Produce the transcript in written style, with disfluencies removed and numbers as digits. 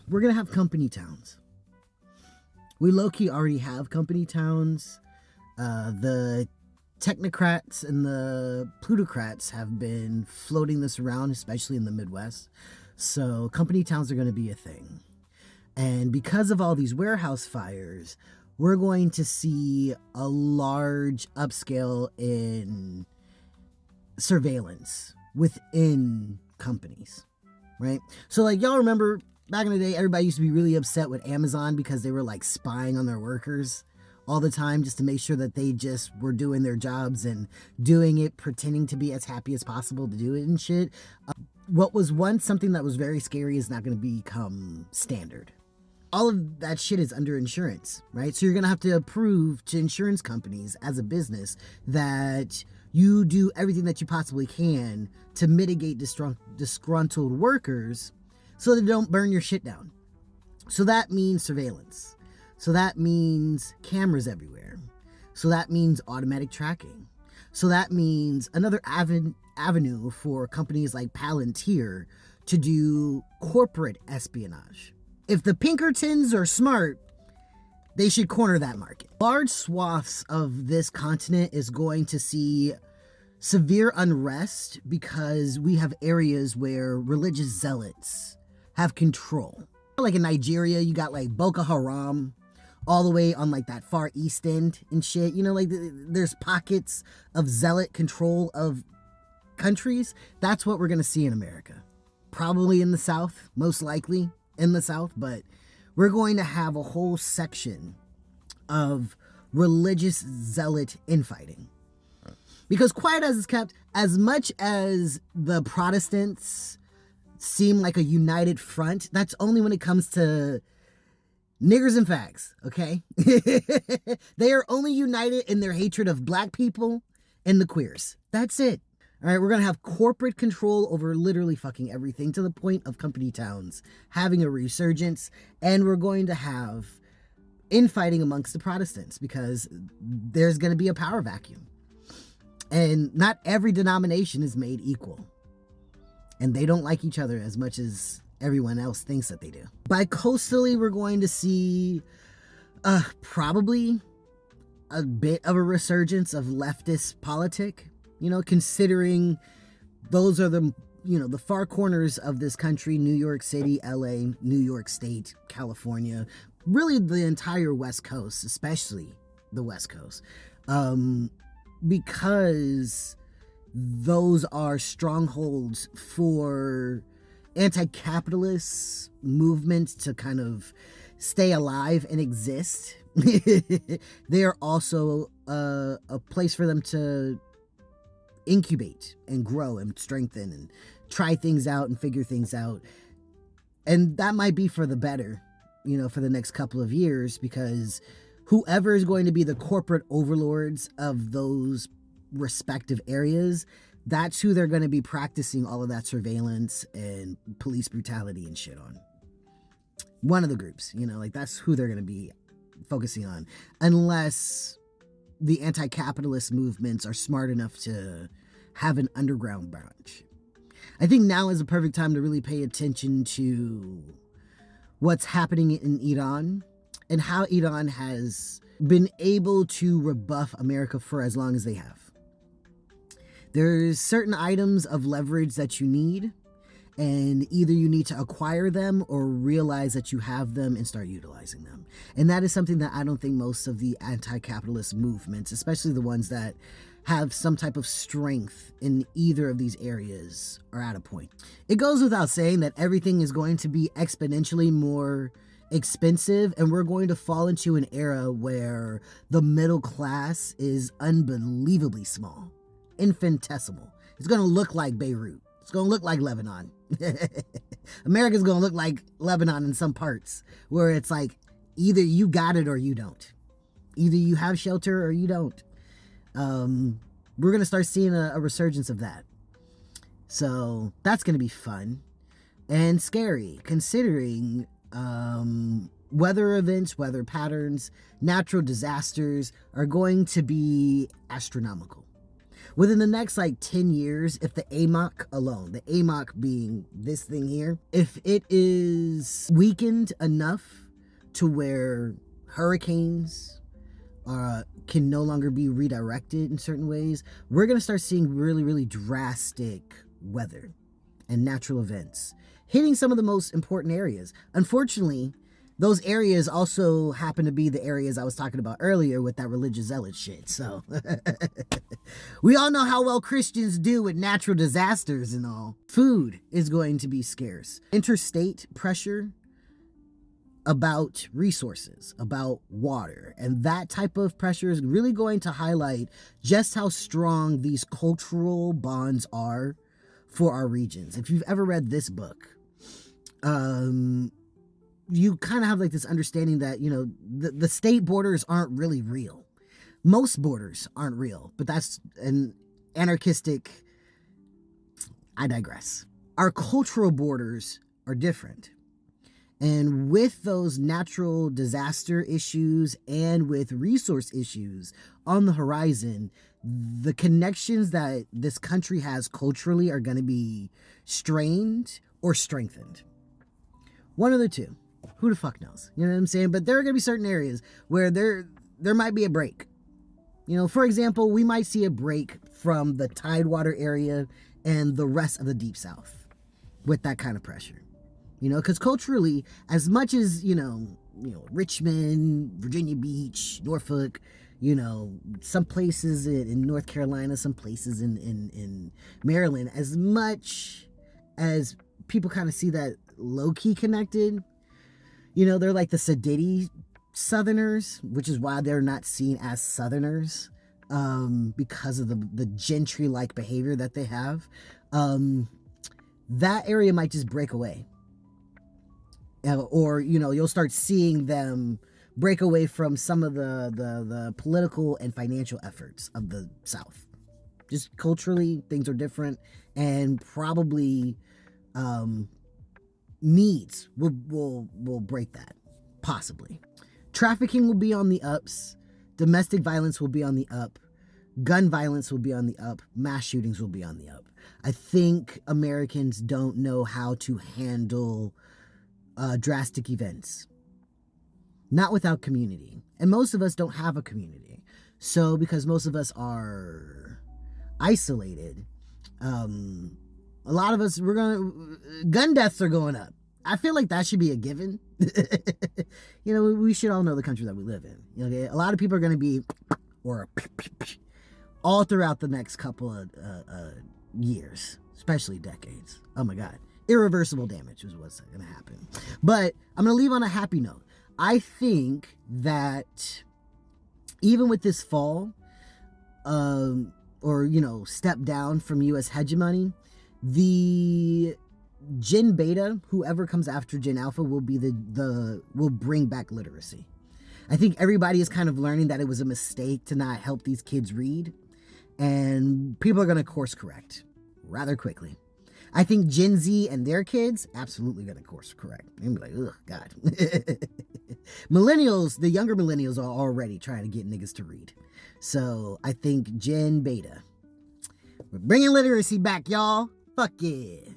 We're going to have company towns. We low-key already have company towns. The technocrats and the plutocrats have been floating this around, especially in the Midwest. So company towns are going to be a thing. And because of all these warehouse fires, we're going to see a large upscale in surveillance within companies, right? So like y'all remember back in the day, everybody used to be really upset with Amazon because they were like spying on their workers all the time just to make sure that they just were doing their jobs and doing it, pretending to be as happy as possible to do it and shit. What was once something that was very scary is not going to become standard. All of that shit is under insurance, right? So you're going to have to prove to insurance companies as a business that you do everything that you possibly can to mitigate disgruntled workers so they don't burn your shit down. So that means surveillance. So that means cameras everywhere. So that means automatic tracking. So that means another avenue for companies like Palantir to do corporate espionage. If the Pinkertons are smart, they should corner that market. Large swaths of this continent is going to see severe unrest because we have areas where religious zealots have control. Like in Nigeria, you got like Boko Haram all the way on like that far east end and shit. You know, like there's pockets of zealot control of countries. That's what we're going to see in America. Probably in the South, most likely in the South, but we're going to have a whole section of religious zealot infighting. Because quiet as it's kept, as much as the Protestants seem like a united front, that's only when it comes to niggers and fags, okay? They are only united in their hatred of black people and the queers. That's it. All right, we're going to have corporate control over literally fucking everything to the point of company towns having a resurgence. And we're going to have infighting amongst the Protestants because there's going to be a power vacuum. And not every denomination is made equal. And they don't like each other as much as everyone else thinks that they do. Bicoastally, we're going to see probably a bit of a resurgence of leftist politic. You know, considering those are the, you know, the far corners of this country, New York City, LA, New York State, California, really the entire West Coast, especially the West Coast, because those are strongholds for anti-capitalist movements to kind of stay alive and exist. They are also a place for them to incubate and grow and strengthen and try things out and figure things out. And that might be for the better, you know, for the next couple of years, because whoever is going to be the corporate overlords of those respective areas, that's who they're going to be practicing all of that surveillance and police brutality and shit on. One of the groups, you know, like that's who they're going to be focusing on, unless the anti-capitalist movements are smart enough to have an underground branch. I think now is the perfect time to really pay attention to what's happening in Iran and how Iran has been able to rebuff America for as long as they have. There's certain items of leverage that you need, and either you need to acquire them or realize that you have them and start utilizing them. And that is something that I don't think most of the anti-capitalist movements, especially the ones that have some type of strength in either of these areas, are at a point. It goes without saying that everything is going to be exponentially more expensive, and we're going to fall into an era where the middle class is unbelievably small, infinitesimal. It's going to look like Beirut. It's going to look like Lebanon. America's going to look like Lebanon in some parts, where it's like either you got it or you don't. Either you have shelter or you don't. We're going to start seeing a resurgence of that. So that's going to be fun and scary, considering weather events, weather patterns, natural disasters are going to be astronomical. Within the next like 10 years, if the AMOC alone, the AMOC being this thing here, if it is weakened enough to where hurricanes can no longer be redirected in certain ways, we're going to start seeing really, really drastic weather and natural events hitting some of the most important areas. Unfortunately, those areas also happen to be the areas I was talking about earlier with that religious zealot shit. So we all know how well Christians do with natural disasters and all. Food is going to be scarce. Interstate pressure about resources, about water, and that type of pressure is really going to highlight just how strong these cultural bonds are for our regions. If you've ever read this book, you kind of have like this understanding that, you know, the state borders aren't really real. Most borders aren't real, but that's an anarchistic, I digress. Our cultural borders are different. And with those natural disaster issues and with resource issues on the horizon, the connections that this country has culturally are going to be strained or strengthened. One of the two. Who the fuck knows? You know what I'm saying? But there are going to be certain areas where there might be a break. You know, for example, we might see a break from the Tidewater area and the rest of the Deep South with that kind of pressure. You know, because culturally, as much as, you know, Richmond, Virginia Beach, Norfolk, you know, some places in North Carolina, some places in Maryland, as much as people kind of see that low-key connected, you know, they're like the sedity Southerners, which is why they're not seen as Southerners, because of the gentry-like behavior that they have. That area might just break away. Or, you know, you'll start seeing them break away from some of the political and financial efforts of the South. Just culturally, things are different, and probably needs will break that, possibly. Trafficking will be on the ups. Domestic violence will be on the up. Gun violence will be on the up. Mass shootings will be on the up. I think Americans don't know how to handle drastic events. Not without community. And most of us don't have a community. So because most of us are isolated, a lot of us, gun deaths are going up. I feel like that should be a given. You know, we should all know the country that we live in. Okay? A lot of people are going to be, all throughout the next couple of years, especially decades. Oh my God. Irreversible damage is what's going to happen. But I'm going to leave on a happy note. I think that even with this fall, or, you know, step down from U.S. hegemony, the Gen Beta, whoever comes after Gen Alpha, will be will bring back literacy. I think everybody is kind of learning that it was a mistake to not help these kids read, and people are going to course correct rather quickly. I think Gen Z and their kids absolutely going to course correct. They'll be like, ugh, God. Millennials, the younger millennials are already trying to get niggas to read. So I think Gen Beta. We're bringing literacy back, y'all. Fuck yeah.